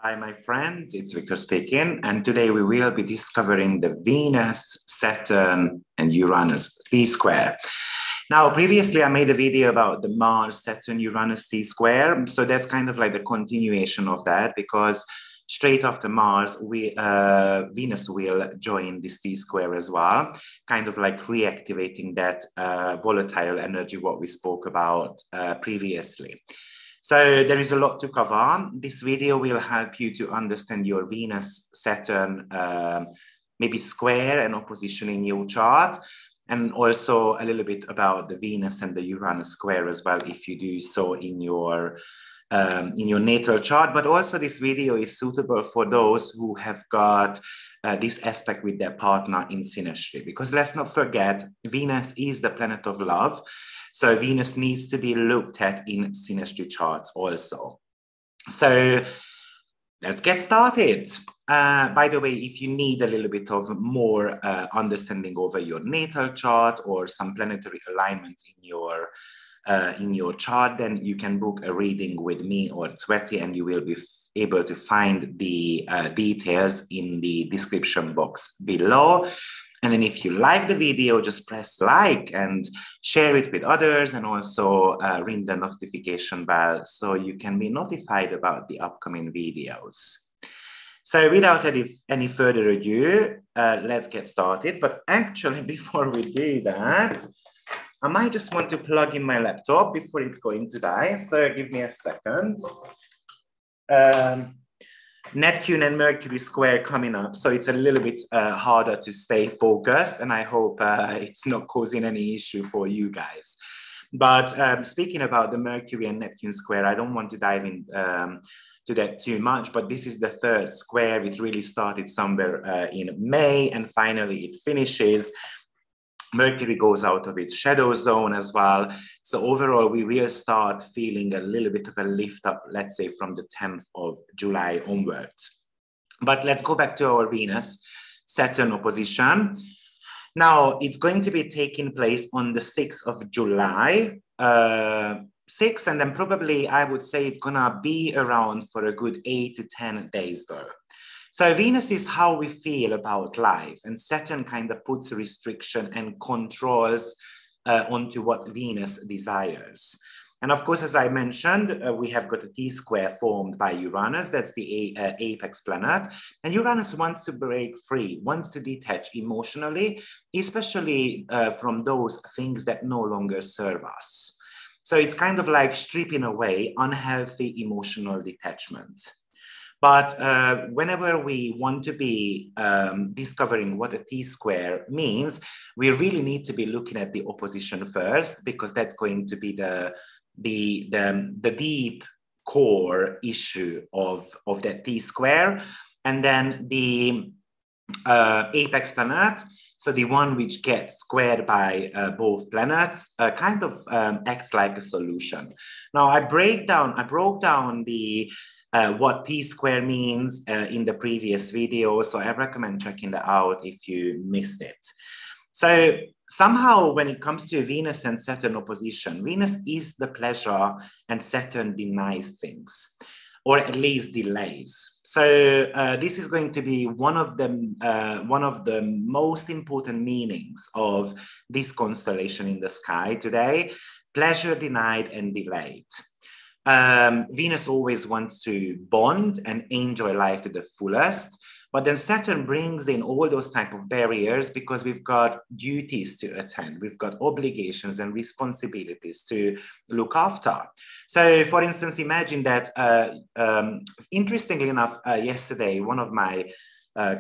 Hi, my friends, it's Victor speaking, and today we will be discovering the Venus, Saturn, and Uranus T-square. Now, previously I made a video about the Mars, Saturn, Uranus T-square, so that's kind of like the continuation of that, because straight after Mars, Venus will join this T-square as well, kind of like reactivating that volatile energy, what we spoke about previously. So there is a lot to cover. This video will help you to understand your Venus, Saturn, maybe square and opposition in your chart, and also a little bit about the Venus and the Uranus square as well, if you do so in your natal chart. But also this video is suitable for those who have got this aspect with their partner in synastry, because let's not forget, Venus is the planet of love. So Venus needs to be looked at in synastry charts also. So let's get started. By the way, if you need a little bit of more understanding over your natal chart or some planetary alignments in your chart, then you can book a reading with me or Tsweti, and you will be able to find the details in the description box below. And then if you like the video, just press like and share it with others, and also ring the notification bell so you can be notified about the upcoming videos. So without any further ado, let's get started. But actually, before we do that, I might just want to plug in my laptop before it's going to die. So give me a second. Neptune and Mercury square coming up, so it's a little bit harder to stay focused, and I hope it's not causing any issue for you guys. But speaking about the Mercury and Neptune square, I don't want to dive in to that too much, but this is the third square. It really started somewhere in May, and finally it finishes. Mercury goes out of its shadow zone as well. So overall, we will start feeling a little bit of a lift up, let's say from the 10th of July onwards. But let's go back to our Venus Saturn opposition. Now, it's going to be taking place on the 6th of July, 6, and then probably I would say it's gonna be around for a good 8 to 10 days though. So Venus is how we feel about life, and Saturn kind of puts a restriction and controls onto what Venus desires. And of course, as I mentioned, we have got a T-square formed by Uranus. That's the apex planet. And Uranus wants to break free, wants to detach emotionally, especially from those things that no longer serve us. So it's kind of like stripping away unhealthy emotional detachment. But whenever we want to be discovering what a T-square means, we really need to be looking at the opposition first, because that's going to be the deep core issue of that T-square. And then the apex planet, so the one which gets squared by both planets, kind of acts like a solution. Now I broke down the what T-square means in the previous video, so I recommend checking that out if you missed it. So somehow when it comes to Venus and Saturn opposition, Venus is the pleasure and Saturn denies things, or at least delays. So this is going to be one of the most important meanings of this constellation in the sky today: pleasure denied and delayed. Venus always wants to bond and enjoy life to the fullest, but then Saturn brings in all those type of barriers, because we've got duties to attend, we've got obligations and responsibilities to look after. So for instance, imagine that, interestingly enough, yesterday, one of my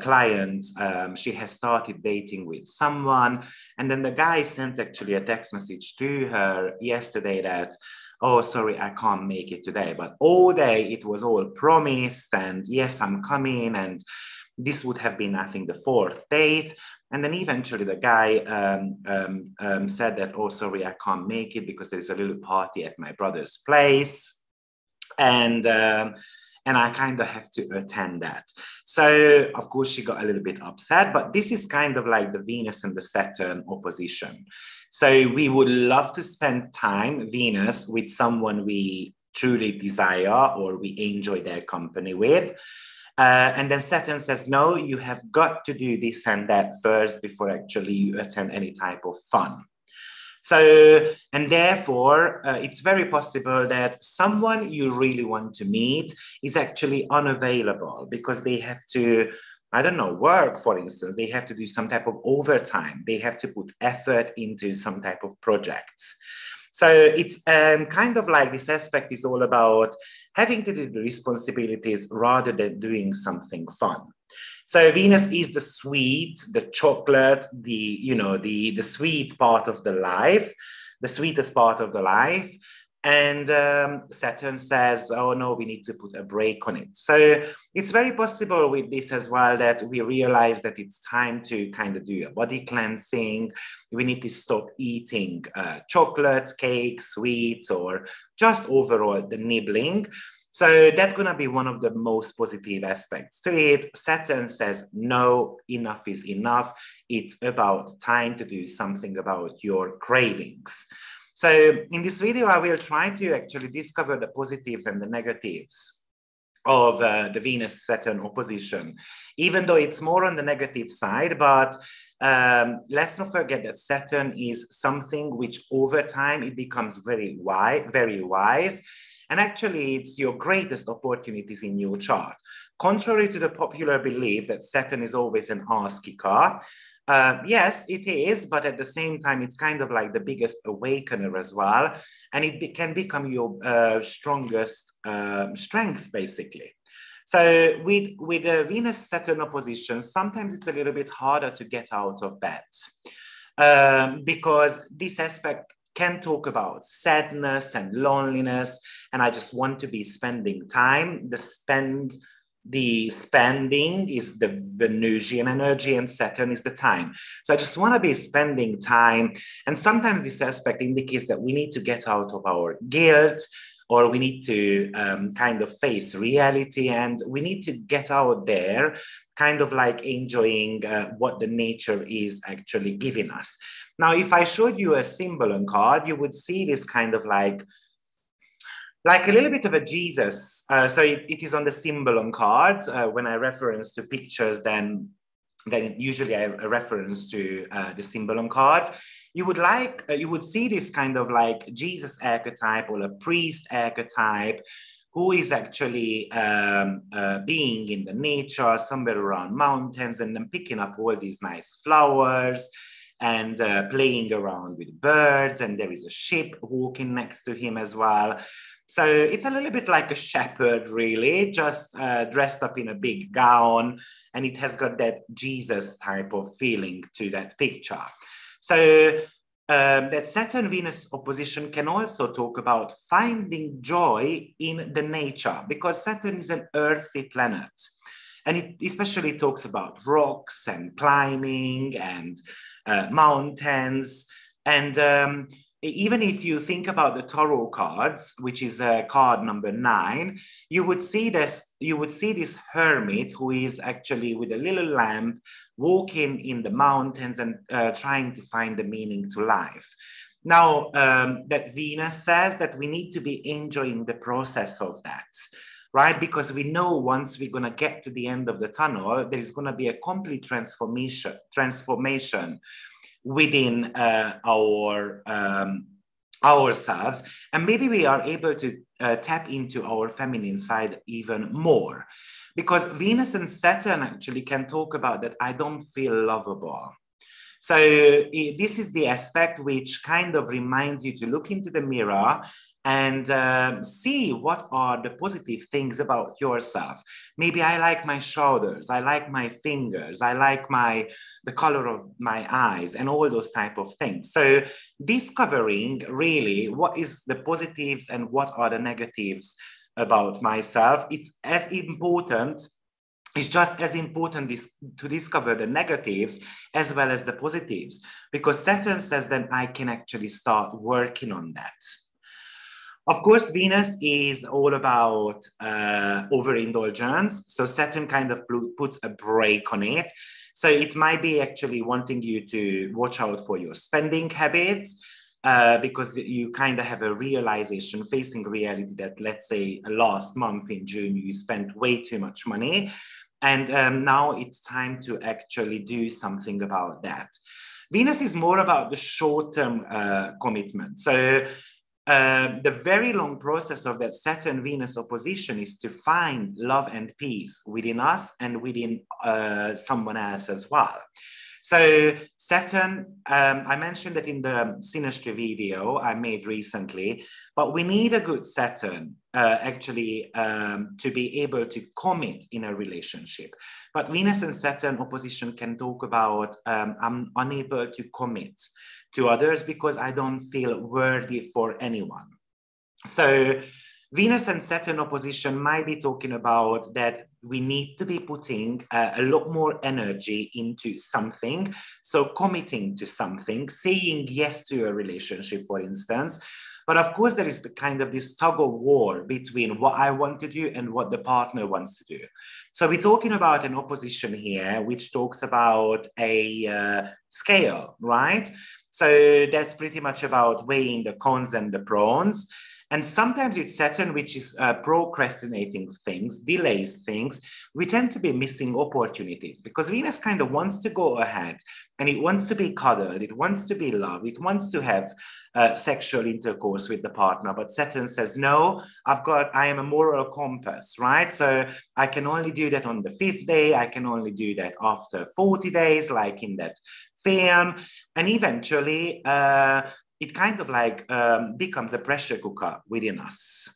clients, she has started dating with someone, and then the guy sent actually a text message to her yesterday that, oh, sorry, I can't make it today. But all day it was all promised, and yes, I'm coming. And this would have been, I think, the fourth date. And then eventually the guy said that, oh, sorry, I can't make it because there's a little party at my brother's place. And I kind of have to attend that. So, of course, she got a little bit upset, but this is kind of like the Venus and the Saturn opposition. So we would love to spend time, Venus, with someone we truly desire or we enjoy their company with. And then Saturn says, no, you have got to do this and that first before actually you attend any type of fun. So, and therefore, it's very possible that someone you really want to meet is actually unavailable because they have to, I don't know, work, for instance. They have to do some type of overtime. They have to put effort into some type of projects. So it's kind of like this aspect is all about having to do the responsibilities rather than doing something fun. So Venus is the sweet, the chocolate, the sweet part of the life, the sweetest part of the life. And Saturn says, oh no, we need to put a break on it. So it's very possible with this as well that we realize that it's time to kind of do a body cleansing. We need to stop eating chocolate, cake, sweets, or just overall the nibbling. So that's going to be one of the most positive aspects to it. Saturn says, no, enough is enough. It's about time to do something about your cravings. So in this video, I will try to actually discover the positives and the negatives of the Venus-Saturn opposition, even though it's more on the negative side, but let's not forget that Saturn is something which over time, it becomes very wise. And actually, it's your greatest opportunities in your chart. Contrary to the popular belief that Saturn is always an ass kicker, yes, it is, but at the same time, it's kind of like the biggest awakener as well. And it can become your strongest strength, basically. So with a Venus-Saturn opposition, sometimes it's a little bit harder to get out of bed because this aspect can talk about sadness and loneliness, and I just want to be spending time. The spending is the Venusian energy and Saturn is the time. So I just want to be spending time. And sometimes this aspect indicates that we need to get out of our guilt, or we need to kind of face reality, and we need to get out there, kind of like enjoying what the nature is actually giving us. Now, if I showed you a Symbolon card, you would see this kind of like a little bit of a Jesus. So it is on the Symbolon card. When I reference to pictures, then usually I reference to the Symbolon cards. You would see this kind of like Jesus archetype or a priest archetype who is actually being in the nature somewhere around mountains and then picking up all these nice flowers and playing around with birds. And there is a ship walking next to him as well. So it's a little bit like a shepherd, really, just dressed up in a big gown. And it has got that Jesus type of feeling to that picture. So that Saturn-Venus opposition can also talk about finding joy in the nature, because Saturn is an earthy planet. And it especially talks about rocks and climbing and mountains. And even if you think about the tarot cards, which is card number 9, you would see this hermit who is actually with a little lamp walking in the mountains and trying to find the meaning to life. Now, that Venus says that we need to be enjoying the process of that, right? Because we know once we're going to get to the end of the tunnel, there is going to be a complete transformation within ourselves, and maybe we are able to tap into our feminine side even more, because Venus and Saturn actually can talk about that I don't feel lovable. So this is the aspect which kind of reminds you to look into the mirror and see what are the positive things about yourself. Maybe I like my shoulders, I like my fingers, I like the color of my eyes and all those type of things. So discovering really what is the positives and what are the negatives about myself, it's just as important to discover the negatives as well as the positives, because Saturn says then I can actually start working on that. Of course, Venus is all about overindulgence. So Saturn kind of puts a break on it. So it might be actually wanting you to watch out for your spending habits. because you kind of have a realization, facing reality that, let's say, last month in June, you spent way too much money. And now it's time to actually do something about that. Venus is more about the short-term commitment. So the very long process of that Saturn-Venus opposition is to find love and peace within us and within someone else as well. So Saturn, I mentioned that in the synastry video I made recently, but we need a good Saturn actually to be able to commit in a relationship. But Venus and Saturn opposition can talk about I'm unable to commit to others because I don't feel worthy for anyone. So Venus and Saturn opposition might be talking about that we need to be putting a lot more energy into something. So committing to something, saying yes to a relationship, for instance. But of course, there is the kind of this tug of war between what I want to do and what the partner wants to do. So we're talking about an opposition here, which talks about a scale, right? So that's pretty much about weighing the cons and the pros. And sometimes with Saturn, which is procrastinating things, delays things, we tend to be missing opportunities because Venus kind of wants to go ahead and it wants to be cuddled, it wants to be loved, it wants to have sexual intercourse with the partner. But Saturn says, no, I am a moral compass, right? So I can only do that on the 5th day. I can only do that after 40 days, like in that film. And eventually, it kind of like becomes a pressure cooker within us.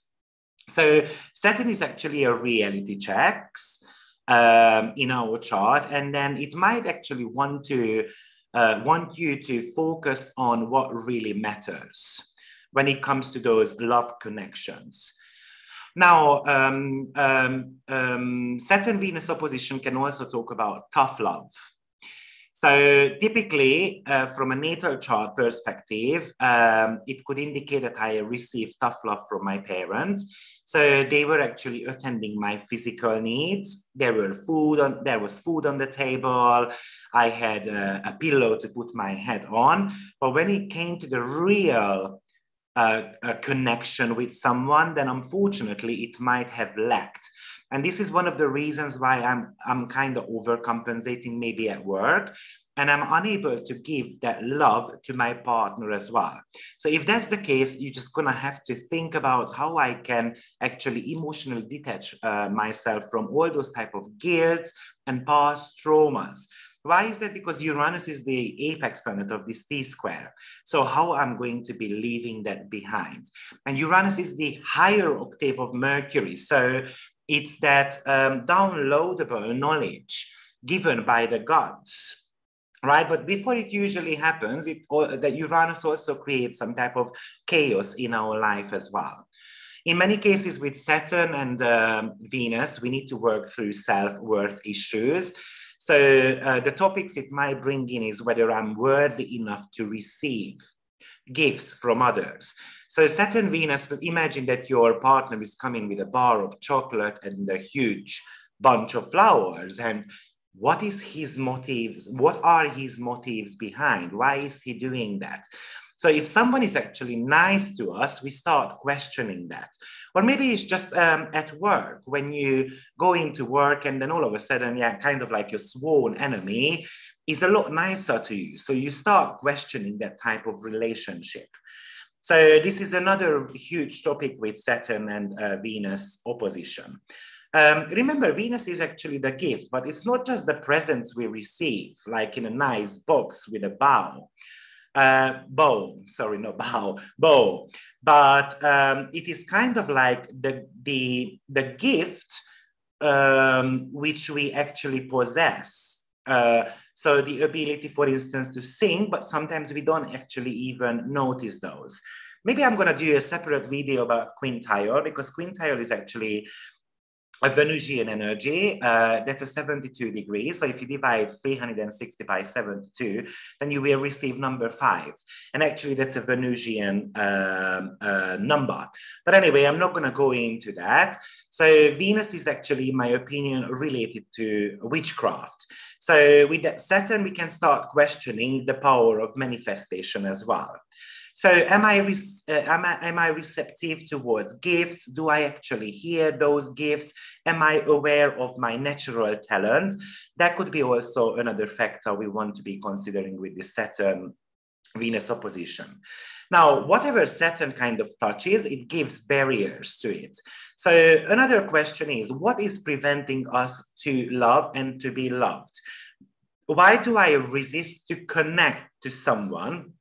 So Saturn is actually a reality check in our chart, and then it might actually want you to focus on what really matters when it comes to those love connections. Now, Saturn-Venus opposition can also talk about tough love. So typically, from a natal chart perspective, it could indicate that I received tough love from my parents. So they were actually attending my physical needs. There was food on the table. I had a pillow to put my head on. But when it came to the real connection with someone, then unfortunately it might have lacked. And this is one of the reasons why I'm kind of overcompensating maybe at work, and I'm unable to give that love to my partner as well. So if that's the case, you're just gonna have to think about how I can actually emotionally detach myself from all those type of guilt and past traumas. Why is that? Because Uranus is the apex planet of this T-square. So how I'm going to be leaving that behind. And Uranus is the higher octave of Mercury. So it's that downloadable knowledge given by the gods, right? But before it usually happens, that Uranus also creates some type of chaos in our life as well. In many cases with Saturn and Venus, we need to work through self-worth issues. So the topics it might bring in is whether I'm worthy enough to receive gifts from others. So Saturn, Venus, imagine that your partner is coming with a bar of chocolate and a huge bunch of flowers. And what is his motives? What are his motives behind? Why is he doing that? So if someone is actually nice to us, we start questioning that. Or maybe it's just at work, when you go into work and then all of a sudden, yeah, kind of like your sworn enemy is a lot nicer to you. So you start questioning that type of relationship. So this is another huge topic with Saturn and Venus opposition. Remember, Venus is actually the gift, but it's not just the presents we receive, like in a nice box with a bow. Bow, but it is kind of like the gift which we actually possess. So the ability, for instance, to sing, but sometimes we don't actually even notice those. Maybe I'm going to do a separate video about quintile, because quintile is actually a Venusian energy. That's a 72 degrees. So if you divide 360 by 72, then you will receive number 5. And actually that's a Venusian number. But anyway, I'm not going to go into that. So Venus is actually, in my opinion, related to witchcraft. So with that Saturn, we can start questioning the power of manifestation as well. So am I receptive towards gifts? Do I actually hear those gifts? Am I aware of my natural talent? That could be also another factor we want to be considering with the Saturn Venus opposition. Now, whatever Saturn kind of touches, it gives barriers to it. So another question is, what is preventing us to love and to be loved? Why do I resist to connect to someone?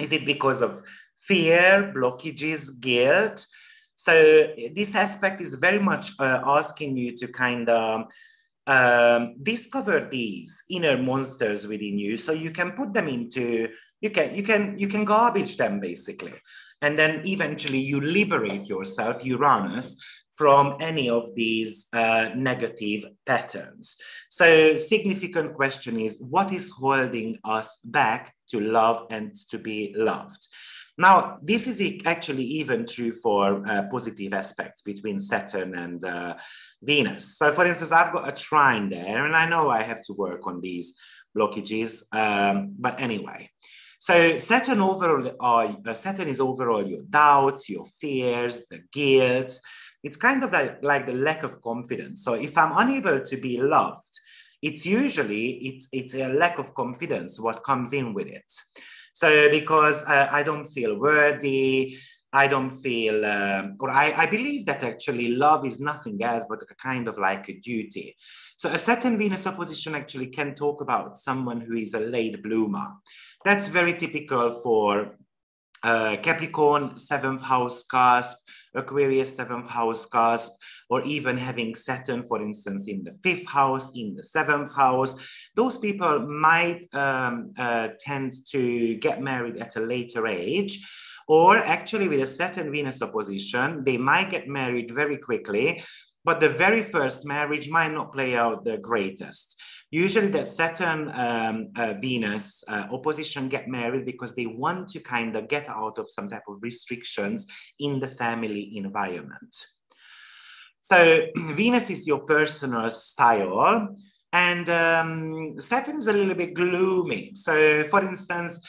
Is it because of fear, blockages, guilt? So this aspect is very much asking you to kind of discover these inner monsters within you, so you can put them into, you can garbage them basically, and then eventually you liberate yourself, Uranus, from any of these negative patterns. So significant question is, what is holding us back to love and to be loved? Now, this is actually even true for positive aspects between Saturn and Venus. So for instance, I've got a trine there, and I know I have to work on these blockages, but anyway. So Saturn is overall your doubts, your fears, the guilt. It's kind of like the lack of confidence. So if I'm unable to be loved, it's usually, it's a lack of confidence what comes in with it. So because I don't feel worthy, I don't feel, or I believe that actually love is nothing else but a kind of like a duty. So a Saturn-Venus opposition actually can talk about someone who is a late bloomer. That's very typical for Capricorn 7th house cusp, Aquarius 7th house cusp, or even having Saturn, for instance, in the 5th house, in the 7th house. Those people might tend to get married at a later age, or actually with a Saturn-Venus opposition, they might get married very quickly, but the very first marriage might not play out the greatest. Usually that Saturn-Venus opposition get married because they want to kind of get out of some type of restrictions in the family environment. So Venus is your personal style, and Saturn is a little bit gloomy. So for instance,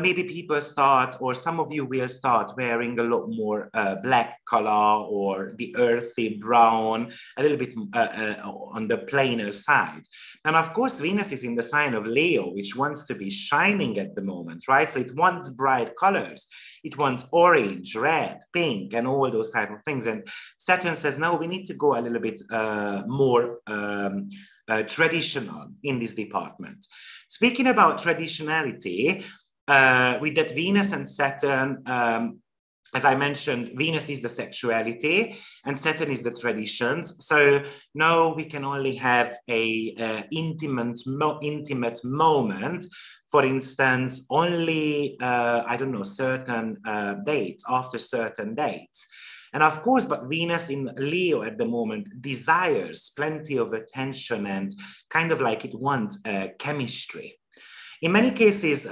maybe people start, or some of you will start wearing a lot more black color or the earthy brown, a little bit on the plainer side. And of course, Venus is in the sign of Leo, which wants to be shining at the moment, right? So it wants bright colors. It wants orange, red, pink, and all those type of things. And Saturn says, no, we need to go a little bit more traditional in this department. Speaking about traditionality, with that Venus and Saturn, as I mentioned, Venus is the sexuality and Saturn is the traditions. So no, we can only have a intimate moment. For instance, only, I don't know, certain dates, after certain dates. And of course, but Venus in Leo at the moment desires plenty of attention and kind of like it wants chemistry. In many cases,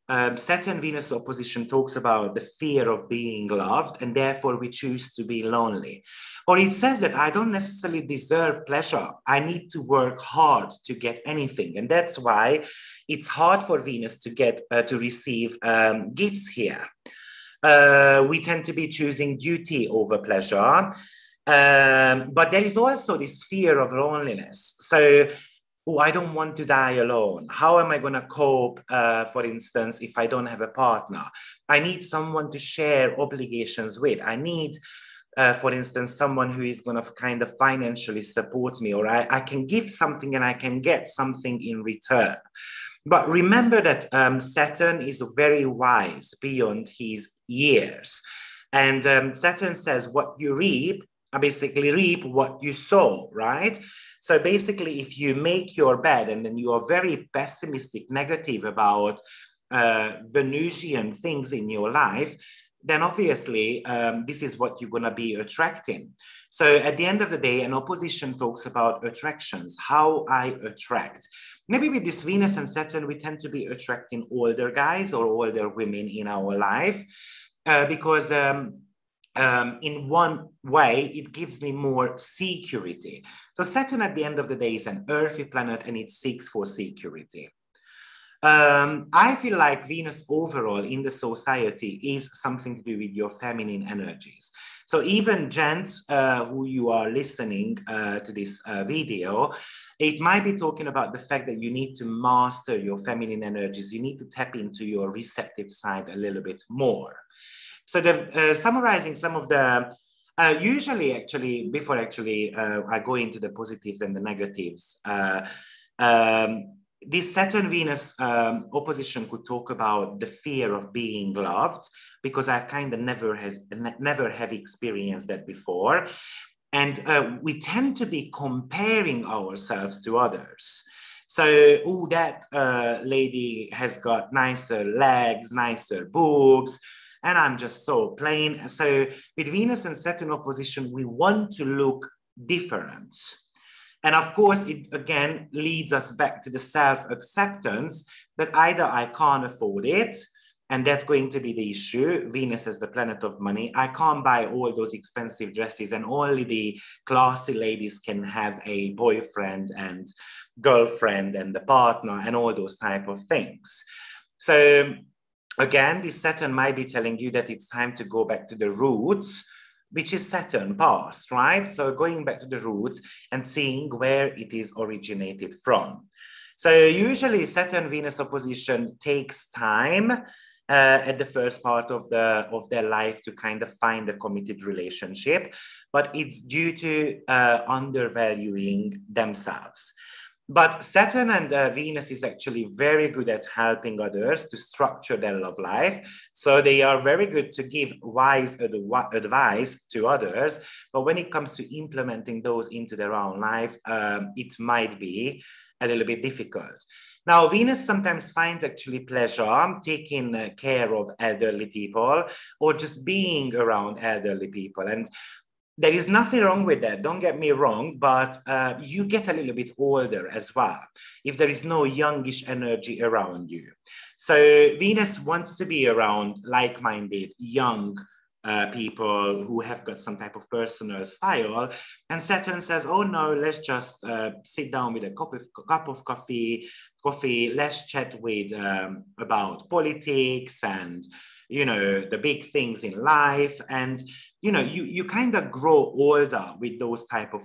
Saturn-Venus opposition talks about the fear of being loved, and therefore we choose to be lonely. Or it says that I don't necessarily deserve pleasure. I need to work hard to get anything. And that's why it's hard for Venus to get to receive gifts here. We tend to be choosing duty over pleasure. But there is also this fear of loneliness. So, oh, I don't want to die alone. How am I going to cope, for instance, if I don't have a partner? I need someone to share obligations with. I need, for instance, someone who is going to kind of financially support me, or I can give something and I can get something in return. But remember that Saturn is very wise beyond his years. And Saturn says what you reap, basically reap what you sow, right? So basically, if you make your bed and then you are very pessimistic, negative about Venusian things in your life, then obviously this is what you're going to be attracting. So at the end of the day, an opposition talks about attractions, how I attract. Maybe with this Venus and Saturn, we tend to be attracting older guys or older women in our life because in one way, it gives me more security. So Saturn at the end of the day is an earthy planet and it seeks for security. I feel like Venus overall in the society is something to do with your feminine energies. So even gents who you are listening to this video, it might be talking about the fact that you need to master your feminine energies. You need to tap into your receptive side a little bit more. So summarizing some of the, usually actually, before actually I go into the positives and the negatives, this Saturn-Venus opposition could talk about the fear of being loved, because I kind of never have experienced that before. And we tend to be comparing ourselves to others. So, oh, that lady has got nicer legs, nicer boobs, and I'm just so plain. So with Venus and Saturn opposition, we want to look different. And of course, it again leads us back to the self-acceptance that either I can't afford it, and that's going to be the issue. Venus is the planet of money. I can't buy all those expensive dresses, and only the classy ladies can have a boyfriend and girlfriend and the partner and all those type of things. So again, this Saturn might be telling you that it's time to go back to the roots, which is Saturn past, right? So going back to the roots and seeing where it is originated from. So usually Saturn-Venus opposition takes time at the first part of their life to kind of find a committed relationship, but it's due to undervaluing themselves. But Saturn and Venus is actually very good at helping others to structure their love life. So they are very good to give wise advice to others. But when it comes to implementing those into their own life, it might be a little bit difficult. Now, Venus sometimes finds actually pleasure taking care of elderly people or just being around elderly people. And there is nothing wrong with that, don't get me wrong, but you get a little bit older as well if there is no youngish energy around you. So Venus wants to be around like-minded, young people who have got some type of personal style. And Saturn says, oh no, let's just sit down with a cup of coffee, let's chat with about politics and the big things in life. And you kind of grow older with those type of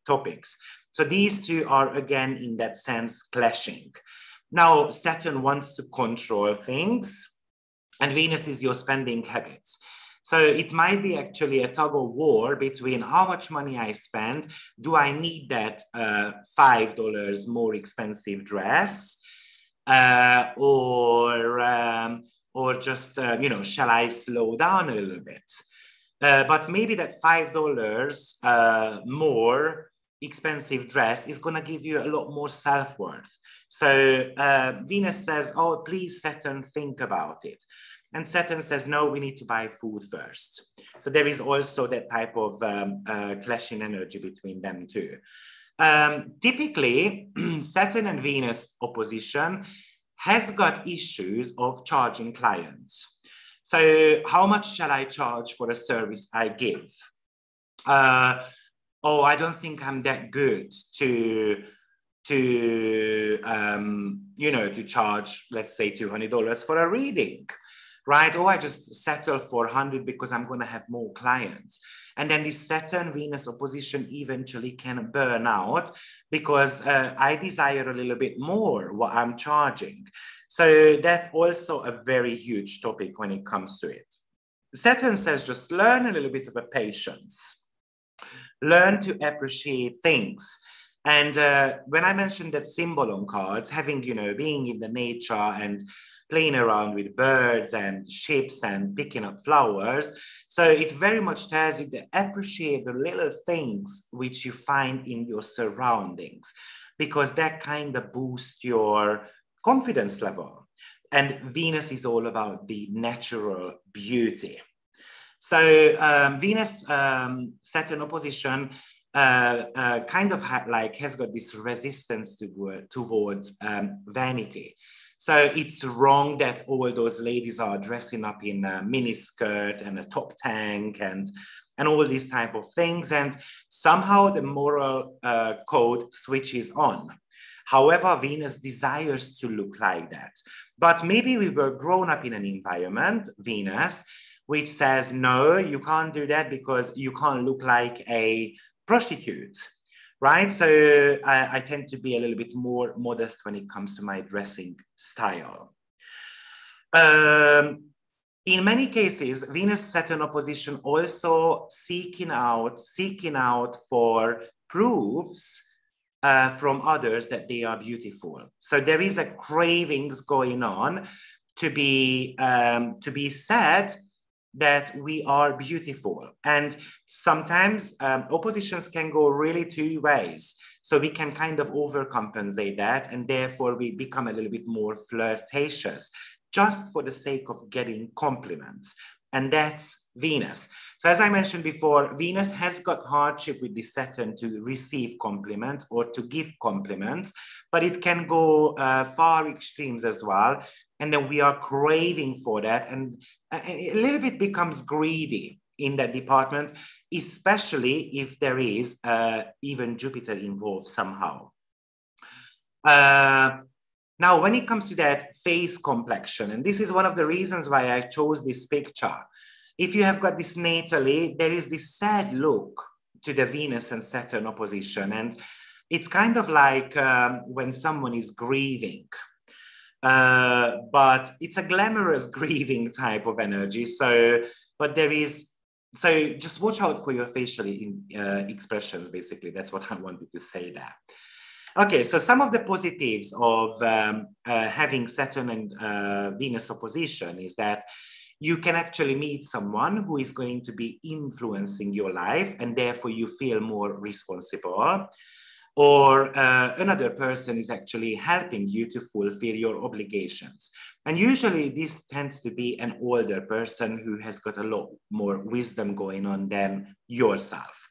topics. So these two are again in that sense clashing. Now Saturn wants to control things and Venus is your spending habits. So it might be actually a tug of war between how much money I spend. Do I need that $5 more expensive dress? Or just, shall I slow down a little bit? But maybe that $5 more expensive dress is going to give you a lot more self-worth. So Venus says, oh, please, Saturn, think about it. And Saturn says, no, we need to buy food first. So there is also that type of clashing energy between them too. Typically, Saturn and Venus opposition has got issues of charging clients. So how much shall I charge for a service I give? Oh, I don't think I'm that good to charge, let's say, $200 for a reading, right? Or I just settle for 100 because I'm going to have more clients. And then this Saturn-Venus opposition eventually can burn out because I desire a little bit more what I'm charging. So that's also a very huge topic when it comes to it. Saturn says just learn a little bit of a patience. Learn to appreciate things. And when I mentioned that symbol on cards, having, being in the nature and playing around with birds and ships and picking up flowers. So it very much tells you to appreciate the little things which you find in your surroundings, because that kind of boosts your confidence level. And Venus is all about the natural beauty. So Venus-Saturn opposition kind of has got this resistance towards vanity. So it's wrong that all those ladies are dressing up in a miniskirt and a top tank and all these type of things. And somehow the moral code switches on. However, Venus desires to look like that. But maybe we were grown up in an environment, Venus, which says, no, you can't do that because you can't look like a prostitute, right? So I tend to be a little bit more modest when it comes to my dressing style. In many cases, Venus-Saturn opposition also seeking out for proofs from others that they are beautiful. So there is a cravings going on to be said that we are beautiful. And sometimes oppositions can go really two ways. So we can kind of overcompensate that, and therefore we become a little bit more flirtatious just for the sake of getting compliments. And that's Venus. So as I mentioned before, Venus has got hardship with the Saturn to receive compliments or to give compliments, but it can go far extremes as well. And then we are craving for that, and a little bit becomes greedy in that department, especially if there is even Jupiter involved somehow. Now, when it comes to that face complexion, and this is one of the reasons why I chose this picture, if you have got this natally, there is this sad look to the Venus and Saturn opposition. And it's kind of like when someone is grieving, but it's a glamorous grieving type of energy. So just watch out for your facial expressions, basically. That's what I wanted to say there. Okay, so some of the positives of having Saturn and Venus opposition is that you can actually meet someone who is going to be influencing your life, and therefore you feel more responsible. Or another person is actually helping you to fulfill your obligations. And usually this tends to be an older person who has got a lot more wisdom going on than yourself.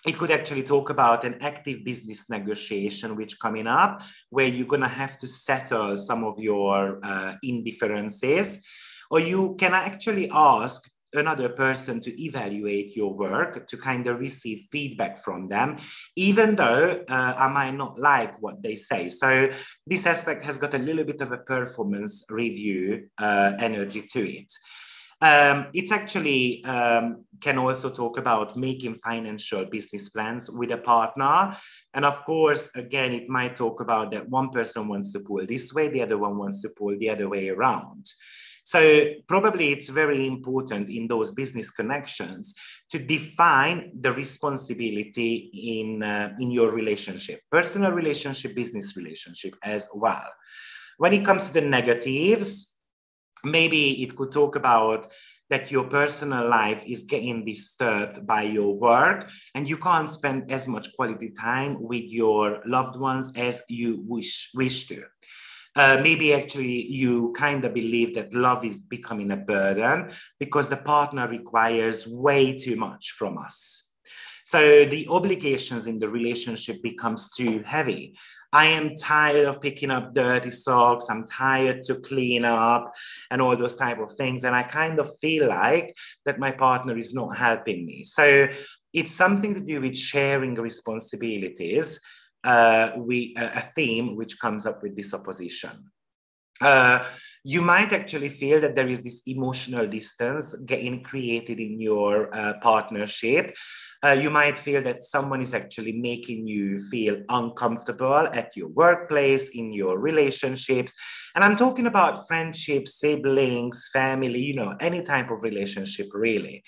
It could actually talk about an active business negotiation which coming up, where you're going to have to settle some of your indifferences, or you can actually ask another person to evaluate your work, to kind of receive feedback from them, even though I might not like what they say. So this aspect has got a little bit of a performance review energy to it. It actually can also talk about making financial business plans with a partner. And of course, again, it might talk about that one person wants to pull this way, the other one wants to pull the other way around. So probably it's very important in those business connections to define the responsibility in your relationship, personal relationship, business relationship as well. When it comes to the negatives, maybe it could talk about that your personal life is getting disturbed by your work and you can't spend as much quality time with your loved ones as you wish to. Maybe actually you kind of believe that love is becoming a burden because the partner requires way too much from us. So the obligations in the relationship becomes too heavy. I am tired of picking up dirty socks. I'm tired to clean up and all those type of things. And I kind of feel like that my partner is not helping me. So it's something to do with sharing responsibilities. A theme which comes up with this opposition. You might actually feel that there is this emotional distance getting created in your partnership. You might feel that someone is actually making you feel uncomfortable at your workplace, in your relationships. And I'm talking about friendships, siblings, family, you know, any type of relationship really.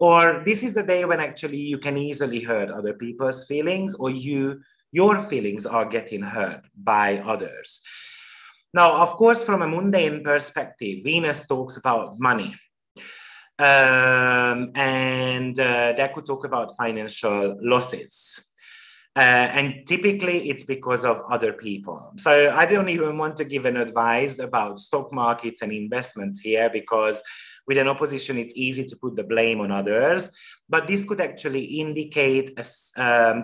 Or this is the day when actually you can easily hurt other people's feelings, or your feelings are getting hurt by others. Now, of course, from a mundane perspective, Venus talks about money. And that could talk about financial losses. And typically it's because of other people. So I don't even want to give an advice about stock markets and investments here, because with an opposition, it's easy to put the blame on others. But this could actually indicate some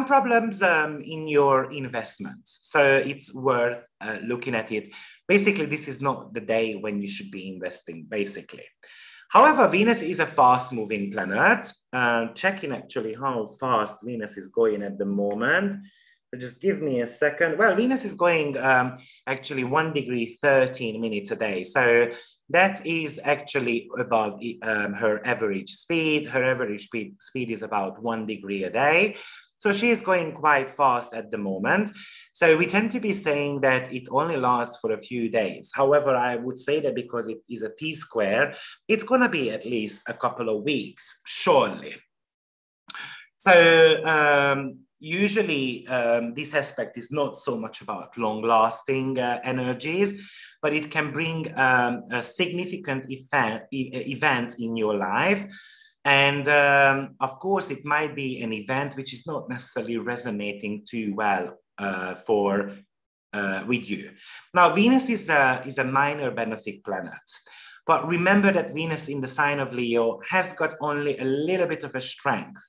problems in your investments. So it's worth looking at it. Basically, this is not the day when you should be investing, basically. However, Venus is a fast-moving planet. Checking actually how fast Venus is going at the moment. So just give me a second. Well, Venus is going actually 1 degree 13 minutes a day. So that is actually above her average speed. Her average speed is about 1 degree a day. So she is going quite fast at the moment. So we tend to be saying that it only lasts for a few days. However, I would say that because it is a T-square, it's going to be at least a couple of weeks, surely. So usually this aspect is not so much about long-lasting energies, but it can bring a significant event in your life. And of course, it might be an event which is not necessarily resonating too well with you. Now, Venus is a minor benefic planet. But remember that Venus in the sign of Leo has got only a little bit of a strength,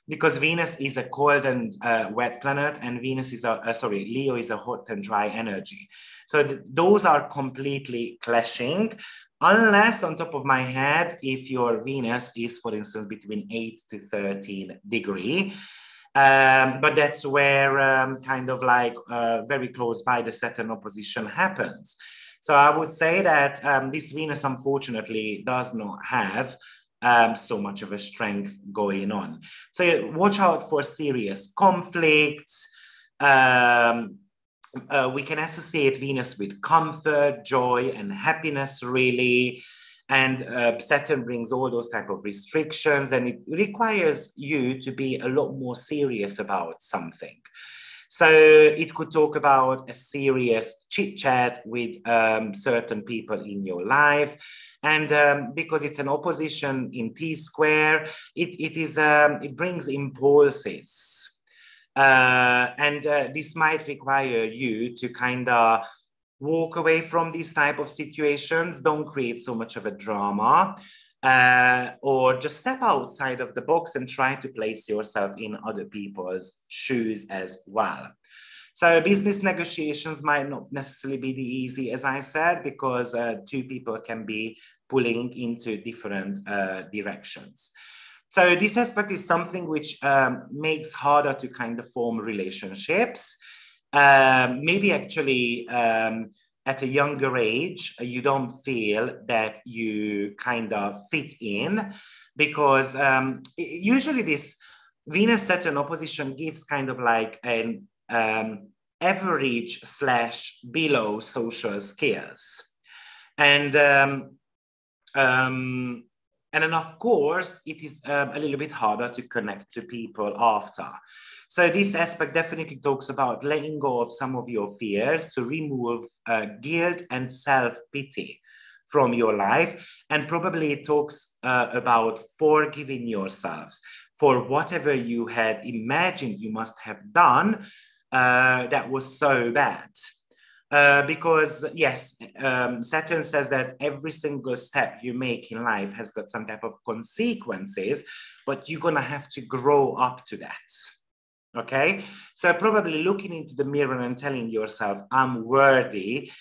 because Venus is a cold and wet planet, and Venus is Leo is a hot and dry energy. So those are completely clashing, unless on top of my head, if your Venus is, for instance, between 8 to 13 degree. But that's where kind of like very close by the Saturn opposition happens. So I would say that this Venus, unfortunately, does not have so much of a strength going on. So watch out for serious conflicts. We can associate Venus with comfort, joy, and happiness, really. And Saturn brings all those type of restrictions, and it requires you to be a lot more serious about something. So it could talk about a serious chit chat with certain people in your life. And because it's an opposition in T-square, it brings impulses. This might require you to kind of walk away from these type of situations. Don't create so much of a drama. Or just step outside of the box and try to place yourself in other people's shoes as well. So business negotiations might not necessarily be the easy, as I said, because two people can be pulling into different directions. So this aspect is something which makes harder to kind of form relationships. Maybe actually at a younger age, you don't feel that you kind of fit in, because usually this Venus-Saturn opposition gives kind of like an average / below social skills. And then, of course, it is a little bit harder to connect to people after. So this aspect definitely talks about letting go of some of your fears to remove guilt and self-pity from your life. And probably it talks about forgiving yourselves for whatever you had imagined you must have done that was so bad. Because yes, Saturn says that every single step you make in life has got some type of consequences, but you're gonna have to grow up to that. Okay, so probably looking into the mirror and telling yourself, I'm worthy,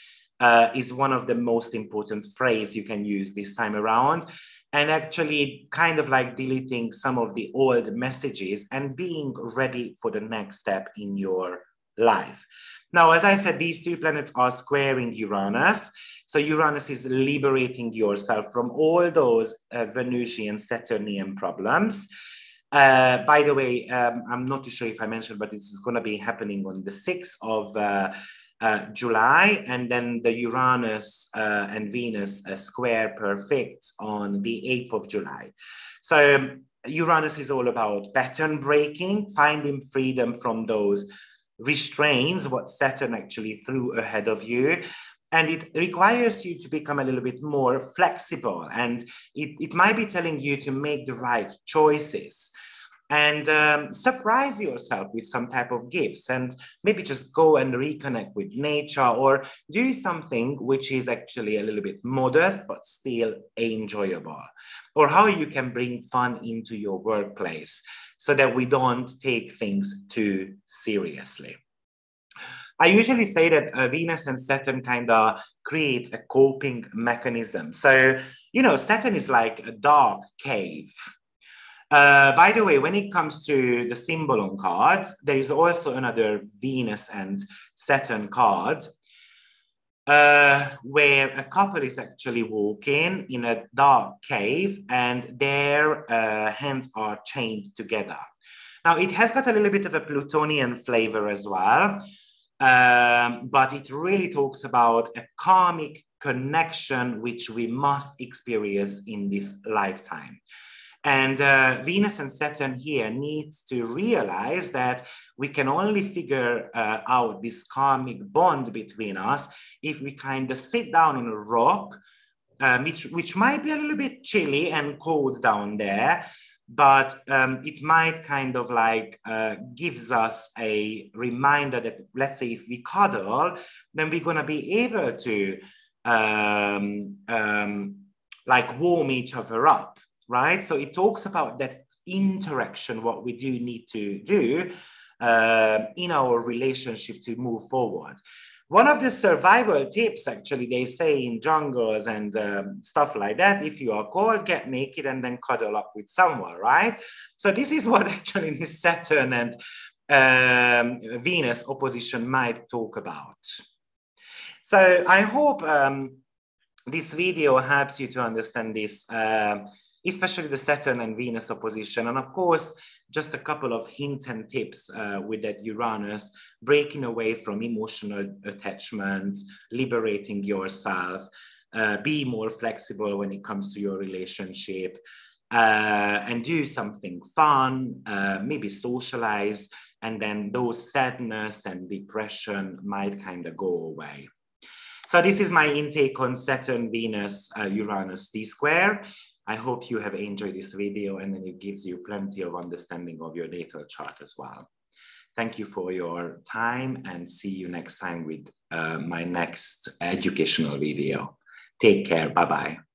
is one of the most important phrases you can use this time around. And actually kind of like deleting some of the old messages and being ready for the next step in your life. Now, as I said, these two planets are squaring Uranus. So Uranus is liberating yourself from all those Venusian, Saturnian problems. By the way, I'm not too sure if I mentioned, but this is going to be happening on the 6th of July, and then the Uranus and Venus square perfect on the 8th of July. So Uranus is all about pattern breaking, finding freedom from those restraints, what Saturn actually threw ahead of you. And it requires you to become a little bit more flexible, and it might be telling you to make the right choices and surprise yourself with some type of gifts, and maybe just go and reconnect with nature, or do something which is actually a little bit modest but still enjoyable, or how you can bring fun into your workplace so that we don't take things too seriously. I usually say that Venus and Saturn kind of create a coping mechanism. So you know, Saturn is like a dark cave. By the way, when it comes to the symbol on cards, there is also another Venus and Saturn card where a couple is actually walking in a dark cave and their hands are chained together. Now, it has got a little bit of a Plutonian flavor as well, but it really talks about a karmic connection which we must experience in this lifetime. And Venus and Saturn here needs to realize that we can only figure out this karmic bond between us if we kind of sit down on a rock, which might be a little bit chilly and cold down there, but it might kind of like gives us a reminder that, let's say, if we cuddle, then we're going to be able to like warm each other up. Right? So it talks about that interaction, what we do need to do in our relationship to move forward. One of the survival tips, actually, they say in jungles and stuff like that, if you are cold, get naked and then cuddle up with someone, right? So this is what actually this Saturn and Venus opposition might talk about. So I hope this video helps you to understand this, especially the Saturn and Venus opposition. And of course, just a couple of hints and tips with that Uranus, breaking away from emotional attachments, liberating yourself, be more flexible when it comes to your relationship, and do something fun, maybe socialize, and then those sadness and depression might kind of go away. So this is my intake on Saturn, Venus, Uranus T-square. I hope you have enjoyed this video and then it gives you plenty of understanding of your natal chart as well. Thank you for your time and see you next time with my next educational video. Take care. Bye-bye.